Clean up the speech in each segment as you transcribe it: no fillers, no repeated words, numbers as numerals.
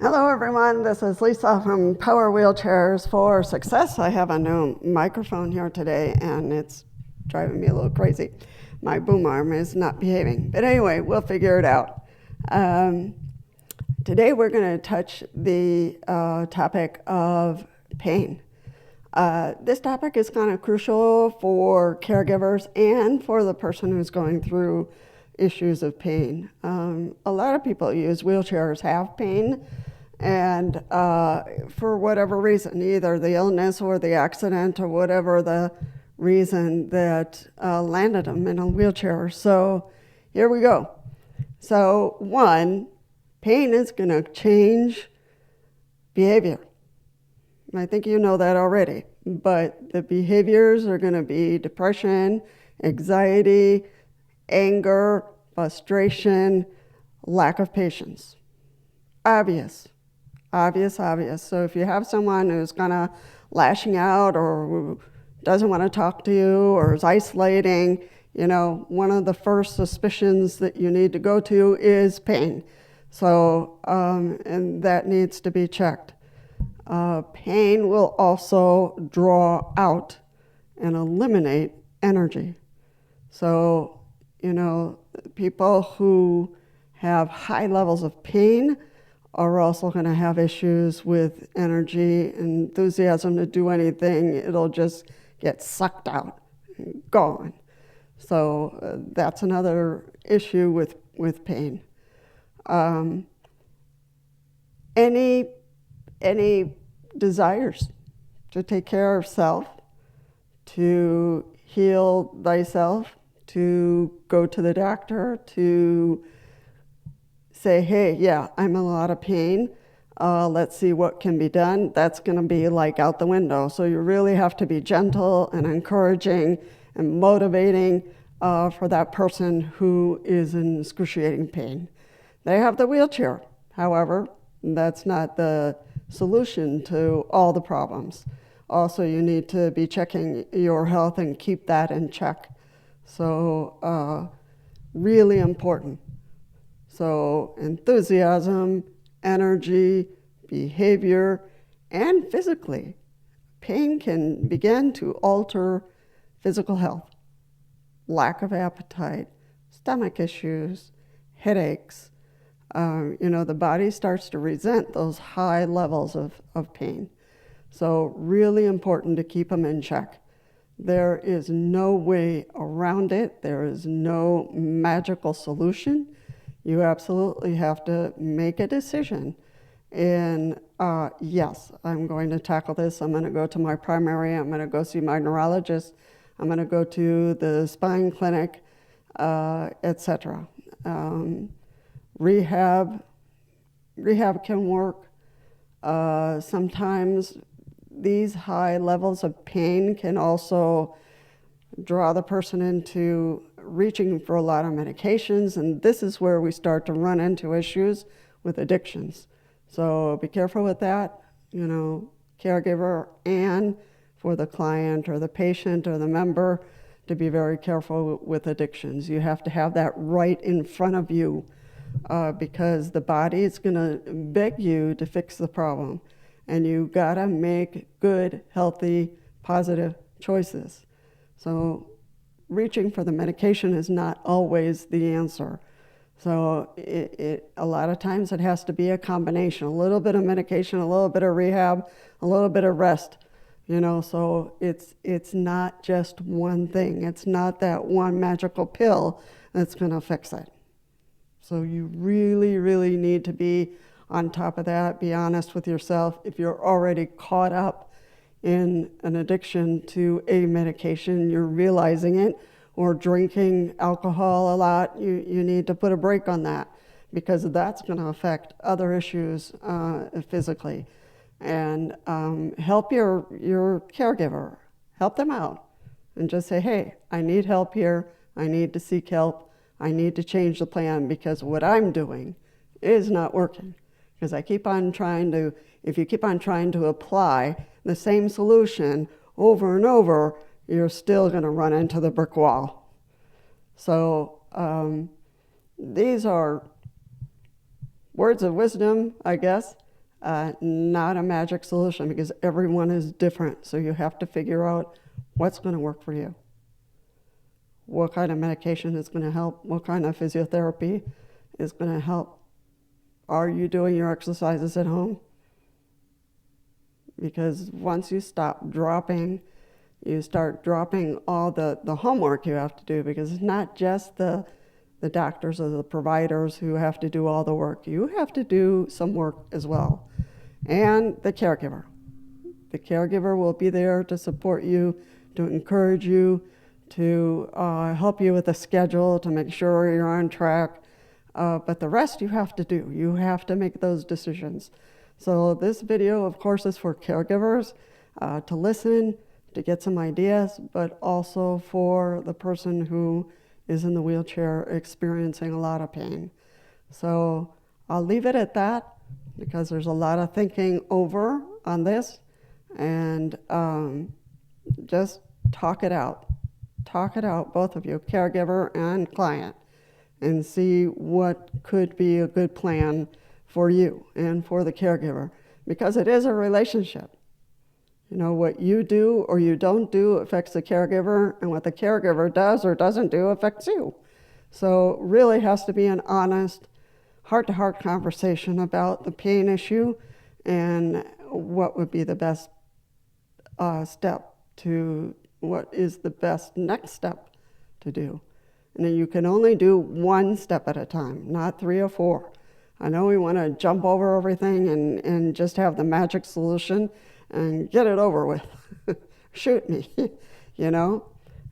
Hello everyone, this is Lisa from Power Wheelchairs for Success. I have a new microphone here today and it's driving me a little crazy. My boom arm is not behaving, but anyway, we'll figure it out. Today we're going to touch the topic of pain. This topic is kind of crucial for caregivers and for the person who's going through issues of pain. A lot of people who use wheelchairs have pain, and for whatever reason, either the illness or the accident or whatever the reason that landed them in a wheelchair. So here we go. So one, pain is going to change behavior. I think you know that already, but the behaviors are going to be depression, anxiety, anger, frustration, lack of patience. Obvious. So if you have someone who's kind of lashing out or who doesn't want to talk to you or is isolating, one of the first suspicions that you need to go to is pain. So, and that needs to be checked. Pain will also draw out and eliminate energy. So, people who have high levels of pain are also going to have issues with energy, enthusiasm to do anything. It'll just get sucked out, gone. So that's another issue with pain. Any desires to take care of self, to heal thyself, to go to the doctor, to say, hey, yeah, I'm in a lot of pain. Let's see what can be done. That's going to be like out the window. So you really have to be gentle and encouraging and motivating for that person who is in excruciating pain. They have the wheelchair. However, that's not the solution to all the problems. Also, you need to be checking your health and keep that in check. So, really important. So, enthusiasm, energy, behavior, and physically. Pain can begin to alter physical health. Lack of appetite, stomach issues, headaches. The body starts to resent those high levels of pain. So really important to keep them in check. There is no way around it. There is no magical solution. You absolutely have to make a decision. And yes, I'm going to tackle this. I'm going to go to my primary. I'm going to go see my neurologist. I'm going to go to the spine clinic, etc. Rehab can work. Sometimes these high levels of pain can also draw the person into reaching for a lot of medications, and this is where we start to run into issues with addictions. So be careful with that, caregiver, and for the client or the patient or the member to be very careful with addictions. You have to have that right in front of you because the body is going to beg you to fix the problem, and you gotta make good, healthy, positive choices. So reaching for the medication is not always the answer. So a lot of times it has to be a combination, a little bit of medication, a little bit of rehab, a little bit of rest. So it's not just one thing. It's not that one magical pill that's gonna fix it. So you really, really need to be on top of that, be honest with yourself. If you're already caught up in an addiction to a medication, you're realizing it, or drinking alcohol a lot, you need to put a break on that because that's going to affect other issues physically. And help your caregiver, help them out and just say, hey, I need help here, I need to seek help, I need to change the plan because what I'm doing is not working. Because if you keep on trying to apply the same solution over and over, you're still going to run into the brick wall. So these are words of wisdom, I guess, Not a magic solution, because everyone is different. So you have to figure out what's going to work for you. What kind of medication is going to help? What kind of physiotherapy is going to help? Are you doing your exercises at home? Because once you stop dropping, you start dropping all the homework you have to do, because it's not just the doctors or the providers who have to do all the work. You have to do some work as well. And the caregiver. The caregiver will be there to support you, to encourage you, to help you with the schedule, to make sure you're on track. But the rest you have to do. You have to make those decisions. So this video, of course, is for caregivers to listen, to get some ideas, but also for the person who is in the wheelchair experiencing a lot of pain. So I'll leave it at that, because there's a lot of thinking over on this, and just talk it out. Talk it out, both of you, caregiver and client, and see what could be a good plan for you and for the caregiver, because it is a relationship. You know, what you do or you don't do affects the caregiver, and what the caregiver does or doesn't do affects you. So really has to be an honest, heart-to-heart conversation about the pain issue and what would be the best step to, what is the best next step to do. And you can only do one step at a time, not 3 or 4. I know we want to jump over everything and just have the magic solution and get it over with. Shoot me, you know?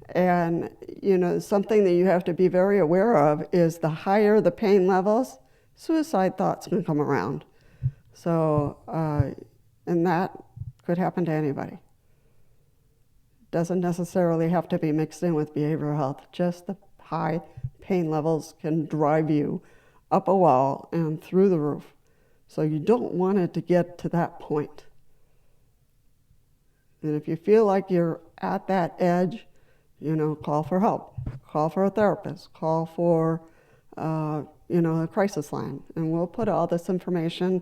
And, you know, something that you have to be very aware of is the higher the pain levels, suicide thoughts can come around. So, and that could happen to anybody. Doesn't necessarily have to be mixed in with behavioral health. Just the high pain levels can drive you up a wall and through the roof. So you don't want it to get to that point. And if you feel like you're at that edge, you know, call for help. Call for a therapist. Call for, you know, a crisis line. And we'll put all this information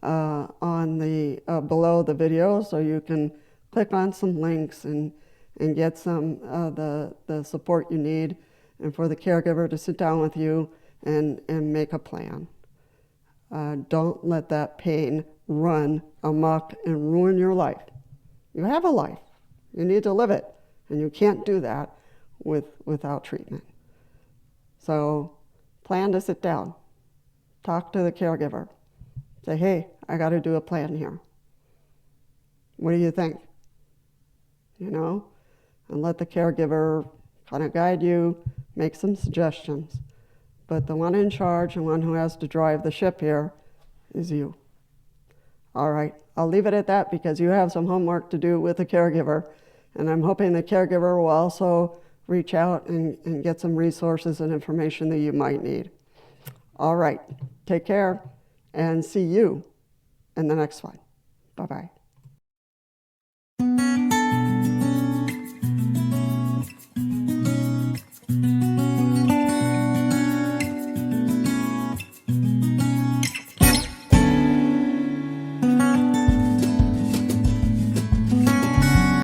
on the below the video, so you can click on some links and get some the support you need, and for the caregiver to sit down with you and make a plan. Don't let that pain run amok and ruin your life. You have a life. You need to live it, and you can't do that without treatment. So plan to sit down. Talk to the caregiver. Say, hey, I got to do a plan here. What do you think? You know, and let the caregiver kind of guide you, make some suggestions. But the one in charge and one who has to drive the ship here is you. All right, I'll leave it at that, because you have some homework to do with the caregiver, and I'm hoping the caregiver will also reach out and get some resources and information that you might need. All right, take care, and see you in the next one. Bye-bye.